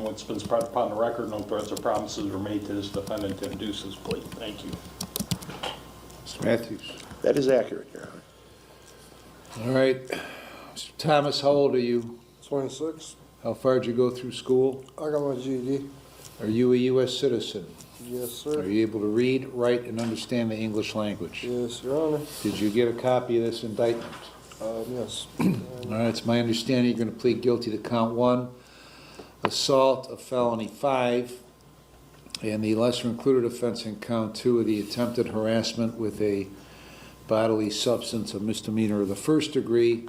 what's been spread upon the record, no threats or promises were made to this defendant to induce his plea. Thank you. Mr. Matthews. That is accurate, Your Honor. All right. Mr. Thomas, how old are you? 26. How far did you go through school? I got my GED. Are you a U.S. citizen? Yes, sir. Are you able to read, write, and understand the English language? Yes, Your Honor. Did you get a copy of this indictment? Yes. All right, it's my understanding you're going to plead guilty to count 1, assault of felony 5, and the lesser included offense in count 2 of the attempted harassment with a bodily substance of misdemeanor of the first degree,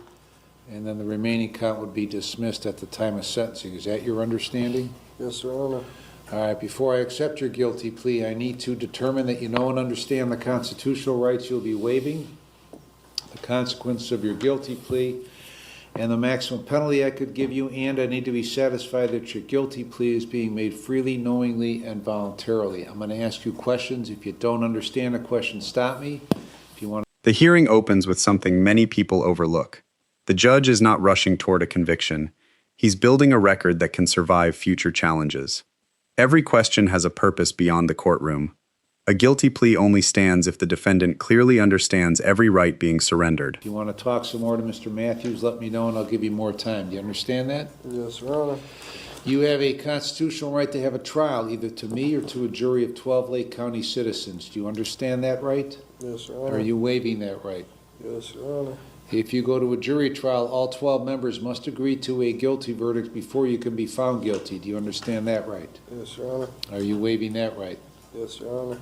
and then the remaining count would be dismissed at the time of sentencing. Is that your understanding? Yes, Your Honor. All right, before I accept your guilty plea, I need to determine that you know and understand the constitutional rights you'll be waiving, the consequence of your guilty plea, and the maximum penalty I could give you, and I need to be satisfied that your guilty plea is being made freely, knowingly, and voluntarily. I'm going to ask you questions. If you don't understand a question, stop me. If you want The hearing opens with something many people overlook. The judge is not rushing toward a conviction. He's building a record that can survive future challenges. Every question has a purpose beyond the courtroom. A guilty plea only stands if the defendant clearly understands every right being surrendered. If you want to talk some more to Mr. Matthews, let me know and I'll give you more time. Do you understand that? Yes, Your Honor. You have a constitutional right to have a trial, either to me or to a jury of 12 Lake County citizens. Do you understand that right? Yes, Your Honor. Are you waiving that right? Yes, Your Honor. If you go to a jury trial, all 12 members must agree to a guilty verdict before you can be found guilty. Do you understand that right? Yes, Your Honor. Are you waiving that right? Yes, Your Honor.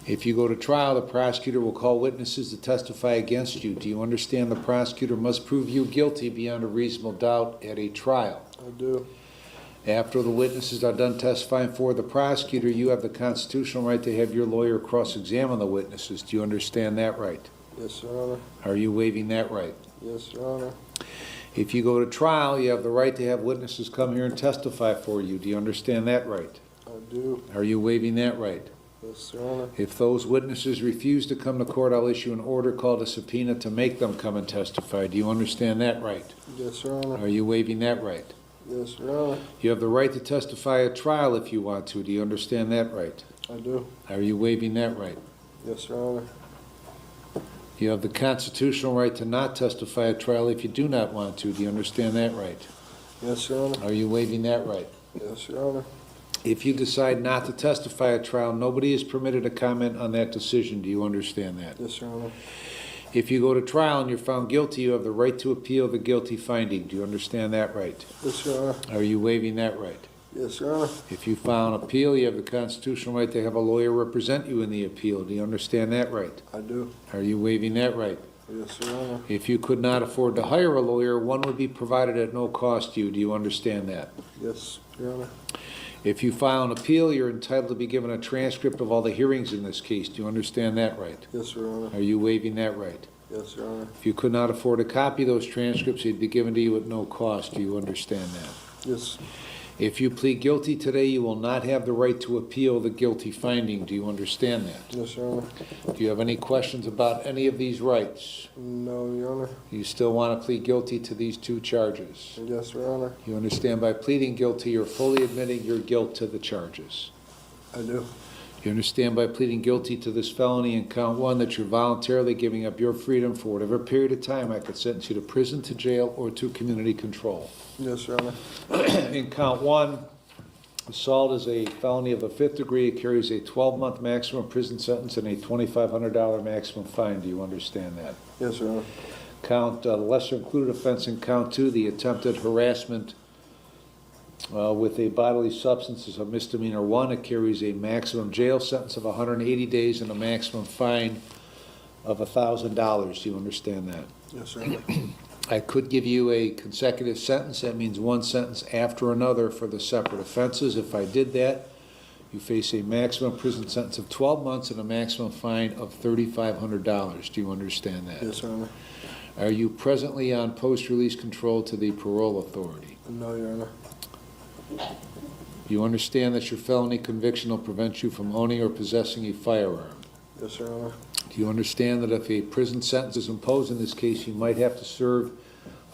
If you go to trial, the prosecutor will call witnesses to testify against you. Do you understand the prosecutor must prove you guilty beyond a reasonable doubt at a trial? I do. After the witnesses are done testifying for the prosecutor, you have the constitutional right to have your lawyer cross-examine the witnesses. Do you understand that right? Yes, Your Honor. Are you waiving that right? Yes, Your Honor. If you go to trial, you have the right to have witnesses come here and testify for you. Do you understand that right? I do. Are you waiving that right? Yes, Your Honor. If those witnesses refuse to come to court, I'll issue an order called a subpoena to make them come and testify. Do you understand that right? Yes, Your Honor. Are you waiving that right? Yes, Your Honor. You have the right to testify at trial if you want to. Do you understand that right? I do. Are you waiving that right? Yes, Your Honor. You have the constitutional right to not testify at trial if you do not want to. Do you understand that right? Yes, Your Honor. Are you waiving that right? Yes, Your Honor. If you decide not to testify at trial, nobody is permitted to comment on that decision. Do you understand that? Yes, Your Honor. If you go to trial and you're found guilty, you have the right to appeal the guilty finding. Do you understand that right? Yes, Your Honor. Are you waiving that right? Yes, Your Honor. If you file an appeal, you have the constitutional right to have a lawyer represent you in the appeal. Do you understand that right? I do. Are you waiving that right? Yes, Your Honor. If you could not afford to hire a lawyer, one would be provided at no cost to you. Do you understand that? Yes, Your Honor. If you file an appeal, you're entitled to be given a transcript of all the hearings in this case. Do you understand that right? Yes, Your Honor. Are you waiving that right? Yes, Your Honor. If you could not afford to copy those transcripts, they'd be given to you at no cost. Do you understand that? Yes. If you plead guilty today, you will not have the right to appeal the guilty finding. Do you understand that? Yes, Your Honor. Do you have any questions about any of these rights? No, Your Honor. You still want to plead guilty to these 2 charges? Yes, Your Honor. You understand by pleading guilty, you're fully admitting your guilt to the charges. I do. You understand by pleading guilty to this felony in count 1 that you're voluntarily giving up your freedom for whatever period of time I could sentence you to prison, to jail, or to community control. Yes, Your Honor. In count 1, assault is a felony of the 5th degree. It carries a 12-month maximum prison sentence and a $2,500 maximum fine. Do you understand that? Yes, Your Honor. Count lesser included offense in count 2, the attempted harassment with a bodily substance is a misdemeanor 1. It carries a maximum jail sentence of 180 days and a maximum fine of $1,000. Do you understand that? Yes, Your Honor. I could give you a consecutive sentence. That means one sentence after another for the separate offenses. If I did that, you face a maximum prison sentence of 12 months and a maximum fine of $3,500. Do you understand that? Yes, Your Honor. Are you presently on post-release control to the parole authority? No, Your Honor. You understand that your felony conviction will prevent you from owning or possessing a firearm? Yes, Your Honor. Do you understand that if a prison sentence is imposed in this case, you might have to serve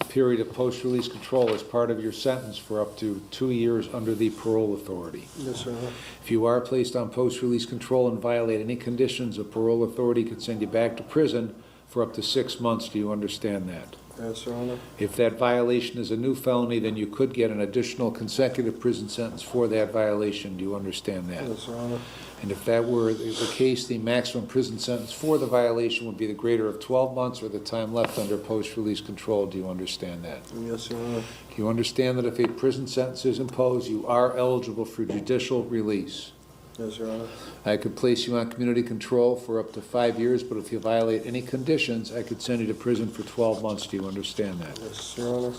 a period of post-release control as part of your sentence for up to 2 years under the parole authority. Yes, Your Honor. If you are placed on post-release control and violate any conditions, a parole authority could send you back to prison for up to 6 months. Do you understand that? Yes, Your Honor. If that violation is a new felony, then you could get an additional consecutive prison sentence for that violation. Do you understand that? Yes, Your Honor. And if that were the case, the maximum prison sentence for the violation would be the greater of 12 months or the time left under post-release control. Do you understand that? Yes, Your Honor. Do you understand that if a prison sentence is imposed, you are eligible for judicial release? Yes, Your Honor. I could place you on community control for up to 5 years, but if you violate any conditions, I could send you to prison for 12 months. Do you understand that? Yes, Your Honor.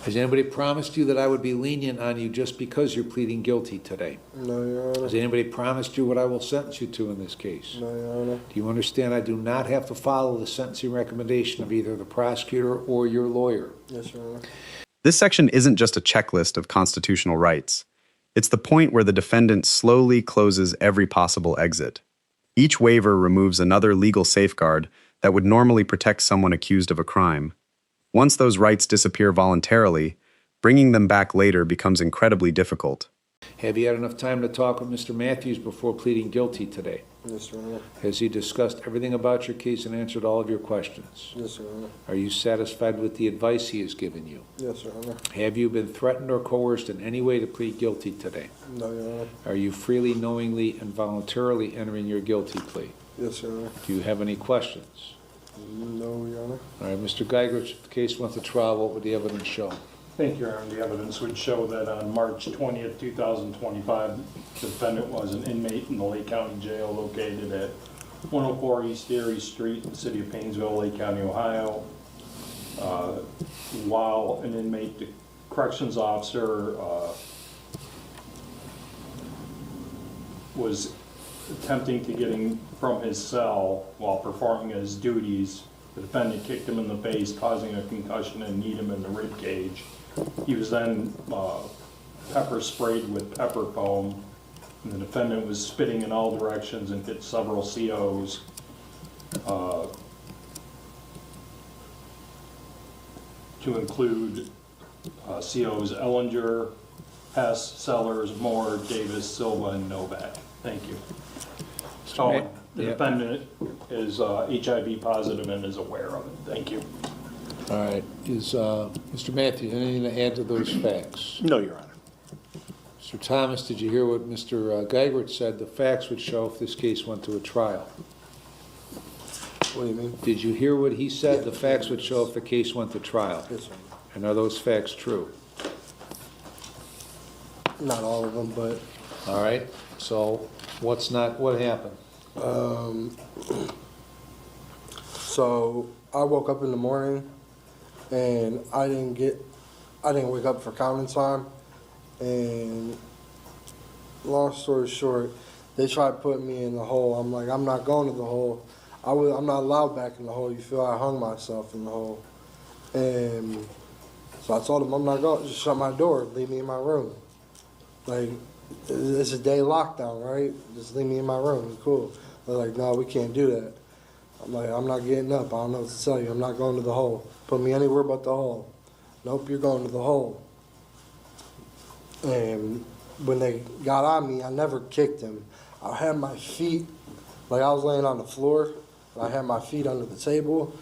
Has anybody promised you that I would be lenient on you just because you're pleading guilty today? No, Your Honor. Has anybody promised you what I will sentence you to in this case? No, Your Honor. Do you understand I do not have to follow the sentencing recommendation of either the prosecutor or your lawyer? Yes, Your Honor. This section isn't just a checklist of constitutional rights. It's the point where the defendant slowly closes every possible exit. Each waiver removes another legal safeguard that would normally protect someone accused of a crime. Once those rights disappear voluntarily, bringing them back later becomes incredibly difficult. Have you had enough time to talk with Mr. Matthews before pleading guilty today? Yes, Your Honor. Has he discussed everything about your case and answered all of your questions? Yes, Your Honor. Are you satisfied with the advice he has given you? Yes, Your Honor. Have you been threatened or coerced in any way to plead guilty today? No, Your Honor. Are you freely, knowingly, and voluntarily entering your guilty plea? Yes, Your Honor. Do you have any questions? No, Your Honor. All right, Mr. Geigerich, if the case went to trial, what would the evidence show? Thank you, Your Honor. The evidence would show that on March 20th, 2025, the defendant was an inmate in the Lake County Jail located at 104 East Erie Street in the city of Painesville, Lake County, Ohio. While an inmate, the corrections officer was attempting to get him from his cell while performing his duties, the defendant kicked him in the face, causing a concussion and kneed him in the rib cage. He was then pepper sprayed with pepper foam, and the defendant was spitting in all directions and hit several COs. To include COs Ellinger, Hess, Sellers, Moore, Davis, Silva, and Novak. Thank you. So the Yeah. defendant is HIV positive and is aware of it. Thank you. All right, is Mr. Matthews, anything to add to those facts? No, Your Honor. Mr. Thomas, did you hear what Mr. Geigerich said? The facts would show if this case went to a trial. What do you mean? Did you hear what he said? Yeah. The facts would show if the case went to trial. Yes, Your And are those facts true? Honor. Not all of them, but All right, so what happened? so I woke up in the morning and I didn't wake up for counting time. And long story short, they tried putting me in the hole. I'm like, I'm not going to the hole. I'm not allowed back in the hole. You feel I hung myself in the hole. And so I told them I'm not going. Just shut my door. Leave me in my room. Like, it's a day lockdown, right? Just leave me in my room. Cool. They're like, no, we can't do that. I'm like, I'm not getting up. I don't know what to tell you. I'm not going to the hole. Put me anywhere but the hole. Nope, you're going to the hole. And when they got on me, I never kicked him. I had my feet, like I was laying on the floor, and I had my feet under the table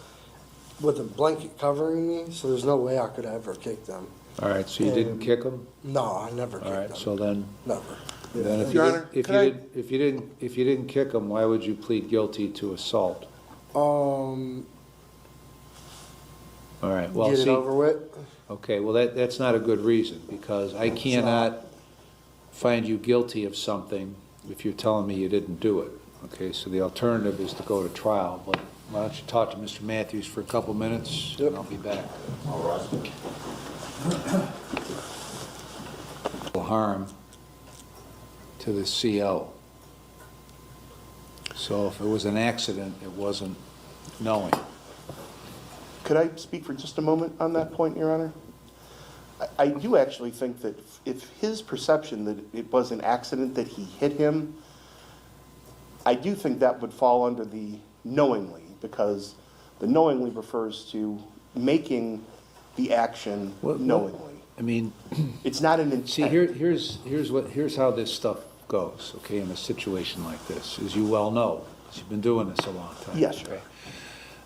with a blanket covering me, so there's no way I could have ever kicked them. All right, so you didn't kick him? No, I never All kicked right, them. so then, Never. then if Your you Honor, did- could I- if you didn't kick him, why would you plead guilty to assault? All right, well, Get it see, over with. okay, well, that's not a good reason, because I cannot find you guilty of something if you're telling me you didn't do it. Okay, so the alternative is to go to trial, but why don't you talk to Mr. Matthews for a couple minutes, Yep. and I'll be back. Harm to the CO. So if it was an accident, it wasn't knowing. Could I speak for just a moment on that point, Your Honor? I do actually think that if his perception that it was an accident that he hit him, I do think that would fall under the knowingly, because the knowingly refers to making the action What- knowingly. I mean, It's not an intent. see, here's how this stuff goes, okay, in a situation like this, as you well know, 'cause you've been doing this a long time. Yes, sir.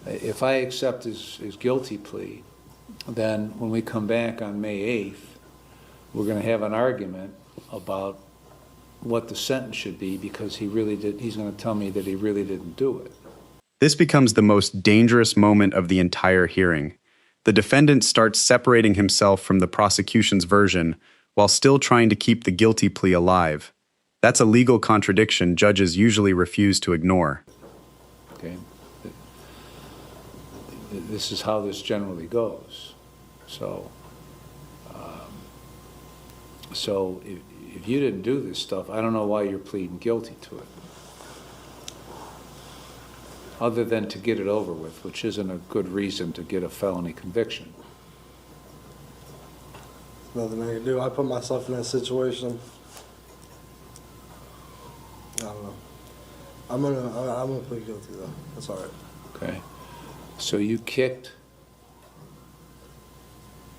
Okay? If I accept his guilty plea, then when we come back on May 8th, we're gonna have an argument about what the sentence should be, because he's gonna tell me that he really didn't do it. This becomes the most dangerous moment of the entire hearing. The defendant starts separating himself from the prosecution's version while still trying to keep the guilty plea alive. That's a legal contradiction judges usually refuse to ignore. Okay? This is how this generally goes. So, if you didn't do this stuff, I don't know why you're pleading guilty to it. Other than to get it over with, which isn't a good reason to get a felony conviction. Nothing I can do. I put myself in that situation. I don't know. I'm gonna plead guilty though. That's all right. Okay? So you kicked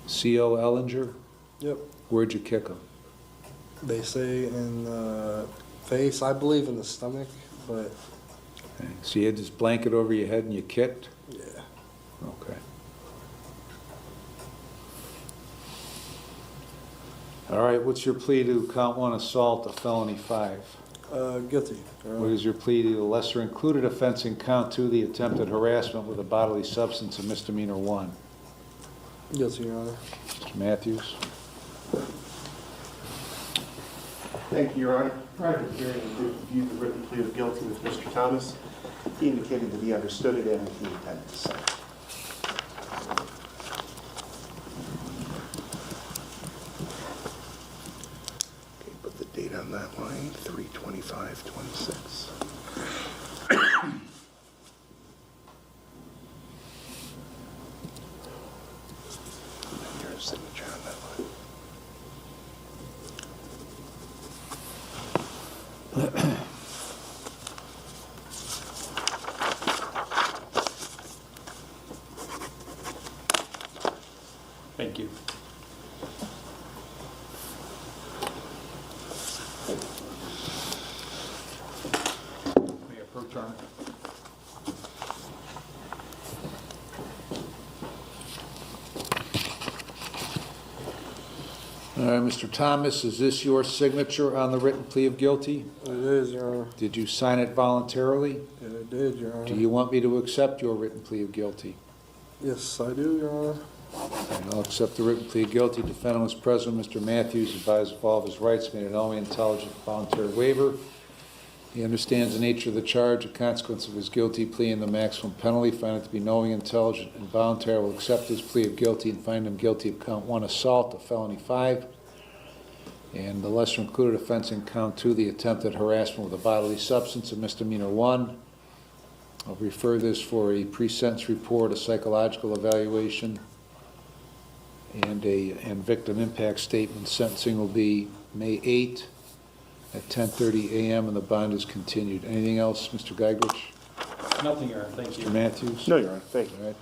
C.O. Ellinger? Yep. Where'd you kick him? They say in the face. I believe in the stomach, but Okay. So you had this blanket over your head and you kicked? yeah. Okay. All right, what's your plea to count 1 assault, a felony 5? Guilty. What is your plea to the lesser included offense in count 2, the attempted harassment with a bodily substance, a misdemeanor 1? Guilty, Your Honor. Mr. Matthews? Thank you, Your Honor. Prior to the hearing, we reviewed the written plea of guilty with Mr. Thomas. He indicated that he understood it and he intended to sign it. Okay, put the date on that line, 3/25/26. And your signature on that line. Thank you. May I approach, Your Honor? All right, Mr. Thomas, is this your signature on the written plea of guilty? It is, Your Honor. Did you sign it voluntarily? Yeah, it did, Your Honor. Do you want me to accept your written plea of guilty? Yes, I do, Your Honor. And I'll accept the written plea of guilty. Defendant was present. Mr. Matthews advised of all of his rights, made a knowing, intelligent, voluntary waiver. He understands the nature of the charge, the consequence of his guilty plea, and the maximum penalty. Find it to be knowing, intelligent, and voluntary. Will accept his plea of guilty and find him guilty of count 1 assault, a felony 5. And the lesser included offense in count 2, the attempted harassment with a bodily substance, a misdemeanor 1. I'll refer this for a pre-sentence report, a psychological evaluation, and victim impact statement. Sentencing will be May 8 at 10:30 a.m. and the bond is continued. Anything else, Mr. Geigrich? Nothing, Your Honor. Thank Mr. you. Matthews? No, Your Honor, thank you. All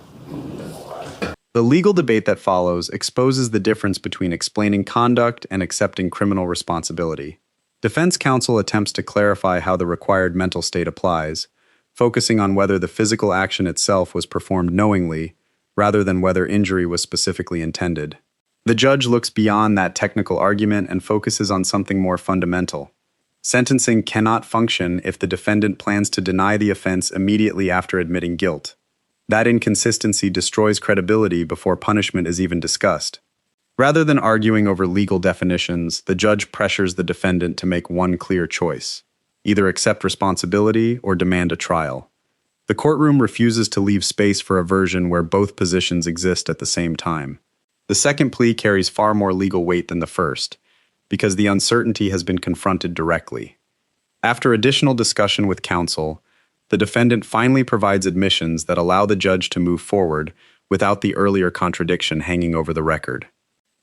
right. The legal debate that follows exposes the difference between explaining conduct and accepting criminal responsibility. Defense counsel attempts to clarify how the required mental state applies, focusing on whether the physical action itself was performed knowingly, rather than whether injury was specifically intended. The judge looks beyond that technical argument and focuses on something more fundamental. Sentencing cannot function if the defendant plans to deny the offense immediately after admitting guilt. That inconsistency destroys credibility before punishment is even discussed. Rather than arguing over legal definitions, the judge pressures the defendant to make one clear choice: either accept responsibility or demand a trial. The courtroom refuses to leave space for a version where both positions exist at the same time. The second plea carries far more legal weight than the first, because the uncertainty has been confronted directly. After additional discussion with counsel, the defendant finally provides admissions that allow the judge to move forward without the earlier contradiction hanging over the record.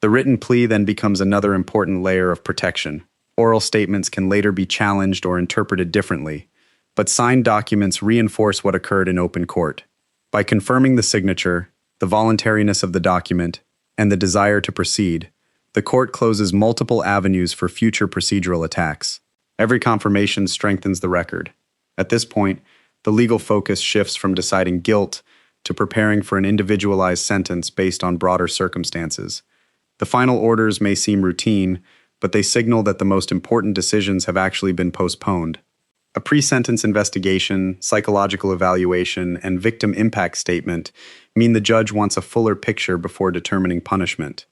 The written plea then becomes another important layer of protection. Oral statements can later be challenged or interpreted differently, but signed documents reinforce what occurred in open court. By confirming the signature, the voluntariness of the document, and the desire to proceed, the court closes multiple avenues for future procedural attacks. Every confirmation strengthens the record. At this point, the legal focus shifts from deciding guilt to preparing for an individualized sentence based on broader circumstances. The final orders may seem routine, but they signal that the most important decisions have actually been postponed. A pre-sentence investigation, psychological evaluation, and victim impact statement mean the judge wants a fuller picture before determining punishment.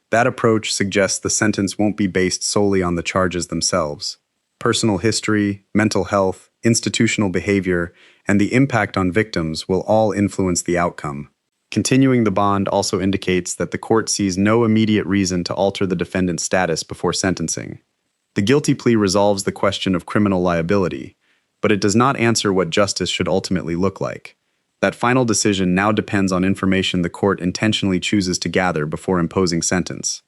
That approach suggests the sentence won't be based solely on the charges themselves. Personal history, mental health, institutional behavior, and the impact on victims will all influence the outcome. Continuing the bond also indicates that the court sees no immediate reason to alter the defendant's status before sentencing. The guilty plea resolves the question of criminal liability, but it does not answer what justice should ultimately look like. That final decision now depends on information the court intentionally chooses to gather before imposing sentence.